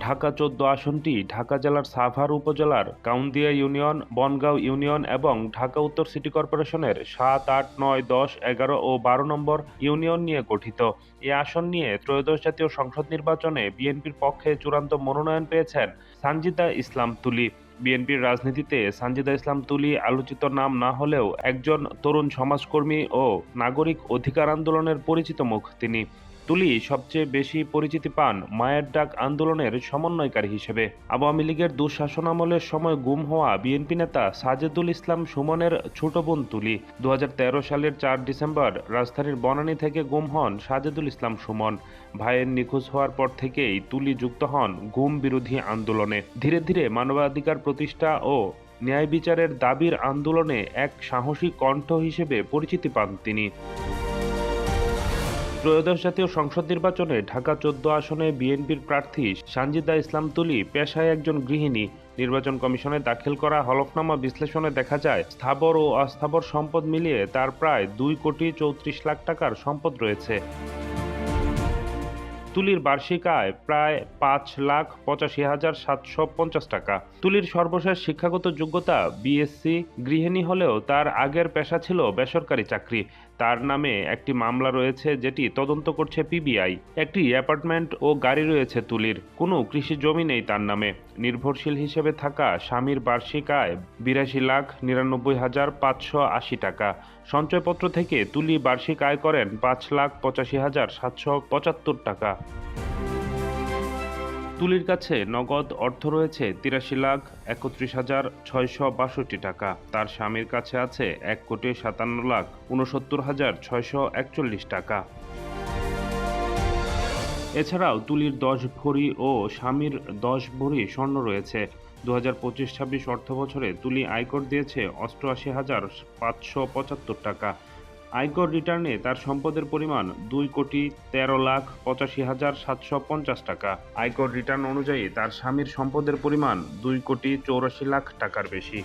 ঢাকা ১৪ আসনটি ঢাকা জেলার সাভার উপজেলার কাউন্দিয়া ইউনিয়ন, বনগাঁও ইউনিয়ন এবং ঢাকা উত্তর সিটি কর্পোরেশনের ৭, ৮, ৯, ১০, ১১ ও ১২ নম্বর ইউনিয়ন নিয়ে গঠিত। এ আসন নিয়ে ত্রয়োদশ জাতীয় সংসদ নির্বাচনে বিএনপির পক্ষে চূড়ান্ত মনোনয়ন পেয়েছেন সানজিদা ইসলাম তুলি। বিএনপির রাজনীতিতে সানজিদা ইসলাম তুলি আলোচিত নাম না হলেও একজন তরুণ সমাজকর্মী ও নাগরিক অধিকার আন্দোলনের পরিচিত মুখ তিনি। তুলি সবচেয়ে বেশি পরিচিতি পান মায়ের ডাক আন্দোলনের সমন্বয়কারী হিসেবে। আওয়ামী লীগের দুঃশাসনামলের সময় গুম হওয়া বিএনপি নেতা সাজেদুল ইসলাম সুমনের ছোট বোন তুলি। ২০১৩ সালের ৪ ডিসেম্বর রাজধানীর বনানী থেকে গুম হন সাজেদুল ইসলাম সুমন। ভাইয়ের নিখোঁজ হওয়ার পর থেকেই তুলি যুক্ত হন গুম বিরোধী আন্দোলনে। ধীরে ধীরে মানবাধিকার প্রতিষ্ঠা ও ন্যায় বিচারের দাবির আন্দোলনে এক সাহসী কণ্ঠ হিসেবে পরিচিতি পান তিনি। ত্রয়োদশ জাতীয় সংসদ নির্বাচনে ঢাকা ১৪ আসনে বিএনপির প্রার্থী সানজিদা ইসলাম তুলি পেশায় একজন গৃহিণী। নির্বাচন কমিশনে দাখিল করা হলফনামা বিশ্লেষণে দেখা যায়, স্থাবর ও অস্থাবর সম্পদ মিলিয়ে তার প্রায় ২,৩৪,০০,০০০ টাকার সম্পদ রয়েছে। তুলির বার্ষিক আয় প্রায় ৫,৮৫,৭৫০ টাকা। তুলির সর্বশেষ শিক্ষাগত যোগ্যতা বিএসসি। গৃহিণী হলেও তার আগের পেশা ছিল বেসরকারি চাকরি। তার নামে একটি মামলা রয়েছে যেটি তদন্ত করছে পিবিআই। একটি অ্যাপার্টমেন্ট ও গাড়ি রয়েছে তুলির। কোনো কৃষি জমি নেই তার নামে। নির্ভরশীল হিসেবে থাকা স্বামীর বার্ষিক আয় ৮২,৯৯,৫৮০ টাকা। সঞ্চয়পত্র থেকে তুলি বার্ষিক আয় করেন ৫,৮৫,৭৭৫ টাকা। তুলির কাছে নগদ অর্থ রয়েছে ৮৩,৩১,৬৬২ টাকা। তার স্বামীর কাছে আছে ১,৫৭,৬৯,৬৪১ টাকা। এছাড়াও তুলির ১০ ভরি ও স্বামীর ১০ ভরি স্বর্ণ রয়েছে। ২০২৫-২৬ অর্থবছরে তুলি আয়কর দিয়েছে ৮৮,৫৭৫ টাকা। আয়কর রিটার্নে তার সম্পদের পরিমাণ ২,১৩,৮৫,৭৫০ টাকা। আয়কর রিটার্ন অনুযায়ী তার স্বামীর সম্পদের পরিমাণ ২,৮৪,০০,০০০ টাকার বেশি।